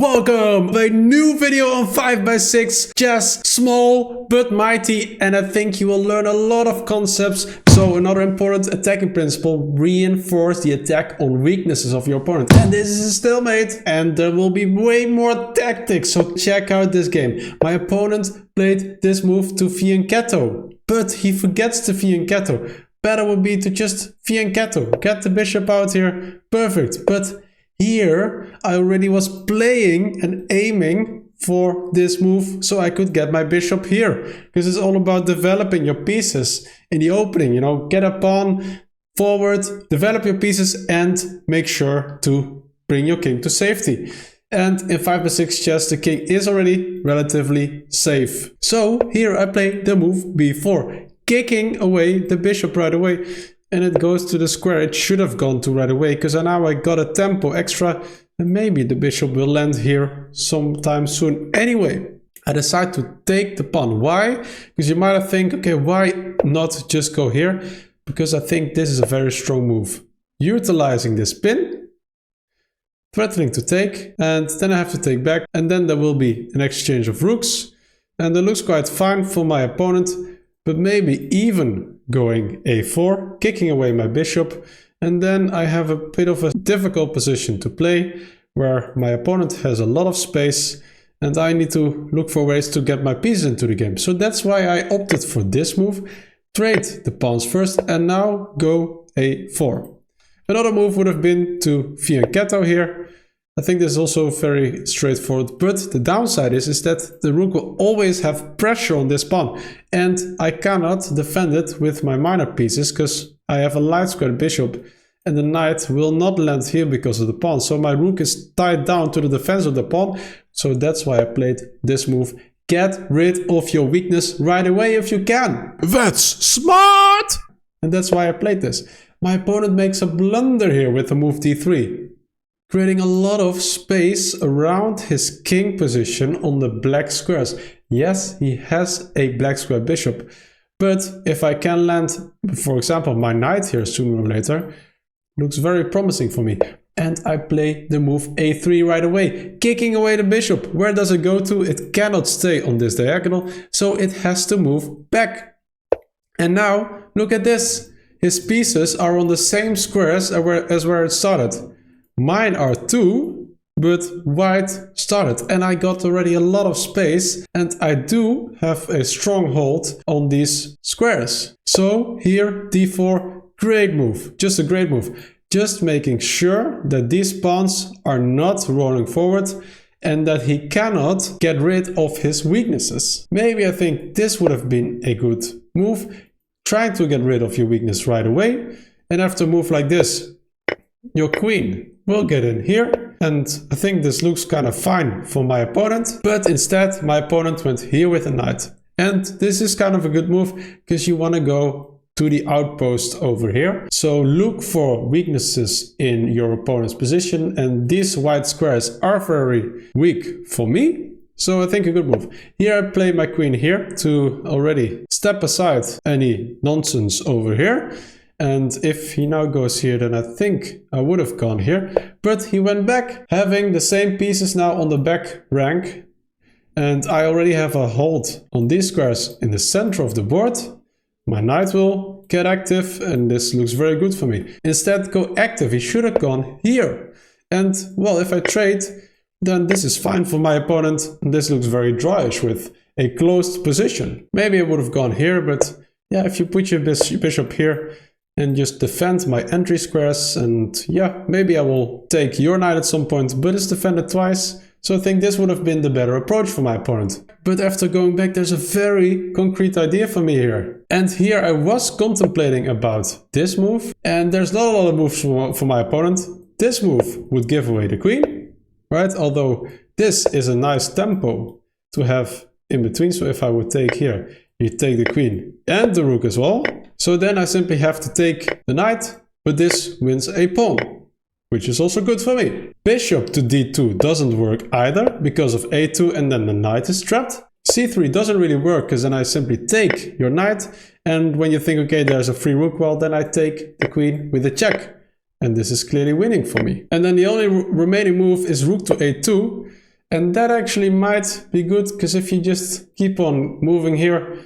Welcome to a new video on 5x6 chess, small but mighty, and I think you will learn a lot of concepts. So another important attacking principle: reinforce the attack on weaknesses of your opponent. And this is a stalemate, and there will be way more tactics, so check out this game. My opponent played this move to fianchetto, but he forgets the fianchetto. Better would be to just fianchetto, get the bishop out here, perfect. But here, I already was playing and aiming for this move so I could get my bishop here. Because it's all about developing your pieces in the opening, you know, get a pawn forward, develop your pieces and make sure to bring your king to safety. And in 5x6 chess, the king is already relatively safe. So here I play the move b4, kicking away the bishop right away. And it goes to the square. It should have gone to right away, because now I got a tempo extra, and maybe the bishop will land here sometime soon. Anyway, I decide to take the pawn. Why? Because you might have think, okay, why not just go here? Because I think this is a very strong move. Utilizing this pin, threatening to take, and then I have to take back, and then there will be an exchange of rooks, and it looks quite fine for my opponent. But maybe even going a4, kicking away my bishop, and then I have a bit of a difficult position to play where my opponent has a lot of space and I need to look for ways to get my pieces into the game. So that's why I opted for this move, trade the pawns first and now go a4. Another move would have been to fianchetto here. I think this is also very straightforward, but the downside is that the rook will always have pressure on this pawn, and I cannot defend it with my minor pieces because I have a light square bishop, and the knight will not land here because of the pawn. So my rook is tied down to the defense of the pawn, so that's why I played this move. Get rid of your weakness right away if you can. That's smart! And that's why I played this. My opponent makes a blunder here with the move d3. Creating a lot of space around his king position on the black squares. Yes, he has a black square bishop, but if I can land, for example, my knight here sooner or later, looks very promising for me. And I play the move a3 right away, kicking away the bishop. Where does it go to? It cannot stay on this diagonal, so it has to move back. And now, look at this. His pieces are on the same squares as where it started. Mine are 2, but white started, and I got already a lot of space, and I do have a strong hold on these squares. So here d4, great move, just a great move. Just making sure that these pawns are not rolling forward and that he cannot get rid of his weaknesses. Maybe I think this would have been a good move, trying to get rid of your weakness right away, and after a move like this, your queen will get in here, and I think this looks kind of fine for my opponent, but instead my opponent went here with a knight. And this is kind of a good move because you want to go to the outpost over here. So look for weaknesses in your opponent's position, and these white squares are very weak for me. So I think a good move. Here I play my queen here to already step aside any nonsense over here. And if he now goes here, then I think I would have gone here. But he went back, having the same pieces now on the back rank. And I already have a hold on these squares in the center of the board. My knight will get active, and this looks very good for me. Instead, go active. He should have gone here. And, well, if I trade, then this is fine for my opponent. And this looks very dryish with a closed position. Maybe I would have gone here, but yeah, if you put your bishop here, and just defend my entry squares, and yeah, maybe I will take your knight at some point, but it's defended twice, so I think this would have been the better approach for my opponent. But after going back, there's a very concrete idea for me here. And here I was contemplating about this move, and there's not a lot of moves for my opponent. This move would give away the queen, right? Although this is a nice tempo to have in between, so if I would take here, you take the queen and the rook as well. So then I simply have to take the knight, but this wins a pawn, which is also good for me. Bishop to d2 doesn't work either because of a2, and then the knight is trapped. c3 doesn't really work because then I simply take your knight, and when you think, okay, there's a free rook, well, then I take the queen with a check. And this is clearly winning for me. And then the only remaining move is rook to a2. And that actually might be good, because if you just keep on moving here,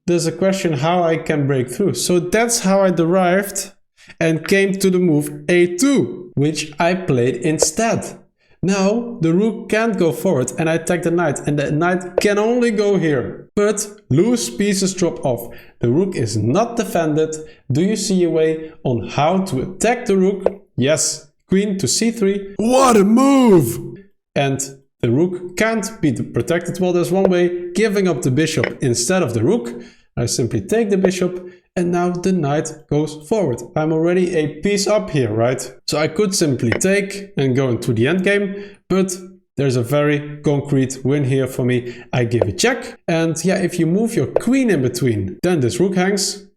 there's a question how I can break through. So that's how I derived and came to the move a2, which I played instead. Now the rook can't go forward and I attack the knight, and the knight can only go here. But loose pieces drop off. The rook is not defended. Do you see a way on how to attack the rook? Yes, queen to c3. What a move! And the rook can't be protected. Well, there's one way, giving up the bishop instead of the rook. I simply take the bishop and now the knight goes forward. I'm already a piece up here, right? So I could simply take and go into the endgame, but there's a very concrete win here for me. I give a check, and yeah, if you move your queen in between, then this rook hangs.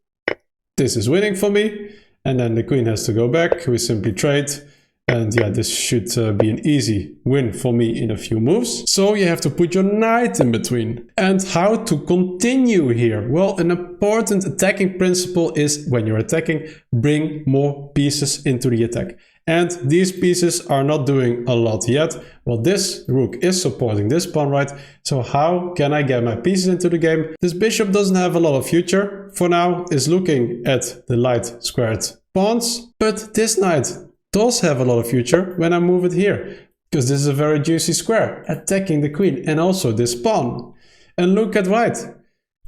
This is winning for me, and then the queen has to go back. We simply trade. And yeah, this should be an easy win for me in a few moves. So you have to put your knight in between. And how to continue here? Well, an important attacking principle is when you're attacking, bring more pieces into the attack. And these pieces are not doing a lot yet. Well, this rook is supporting this pawn, right? So how can I get my pieces into the game? This bishop doesn't have a lot of future. For now, is looking at the light squared pawns. But this knight does have a lot of future when I move it here, because this is a very juicy square, attacking the queen and also this pawn. And look at white.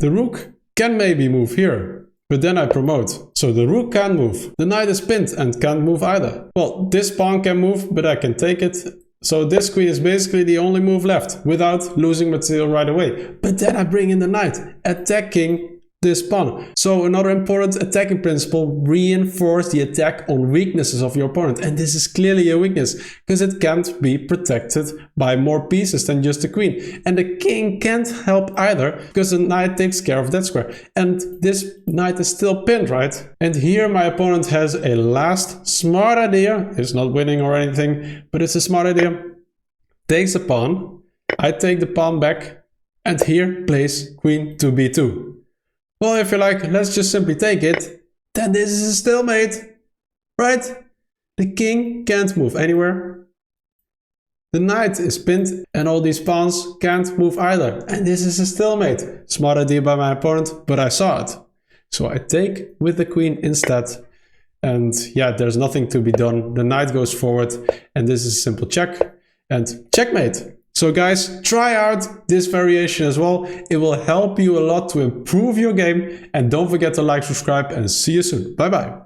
The rook can maybe move here, but then I promote. So the rook can move. The knight is pinned and can't move either. Well, this pawn can move, but I can take it. So this queen is basically the only move left without losing material right away. But then I bring in the knight, attacking this pawn. So another important attacking principle, reinforce the attack on weaknesses of your opponent. And this is clearly a weakness, because it can't be protected by more pieces than just the queen. And the king can't help either, because the knight takes care of that square. And this knight is still pinned, right? And here my opponent has a last smart idea. It's not winning or anything, but it's a smart idea. Takes a pawn, I take the pawn back, and here plays queen to b2. Well, if you're like, let's just simply take it, then this is a stalemate, right? The king can't move anywhere. The knight is pinned and all these pawns can't move either. And this is a stalemate. Smart idea by my opponent, but I saw it. So I take with the queen instead. And yeah, there's nothing to be done. The knight goes forward and this is a simple check and checkmate. So guys, try out this variation as well. It will help you a lot to improve your game. And don't forget to like, subscribe, and see you soon. Bye bye.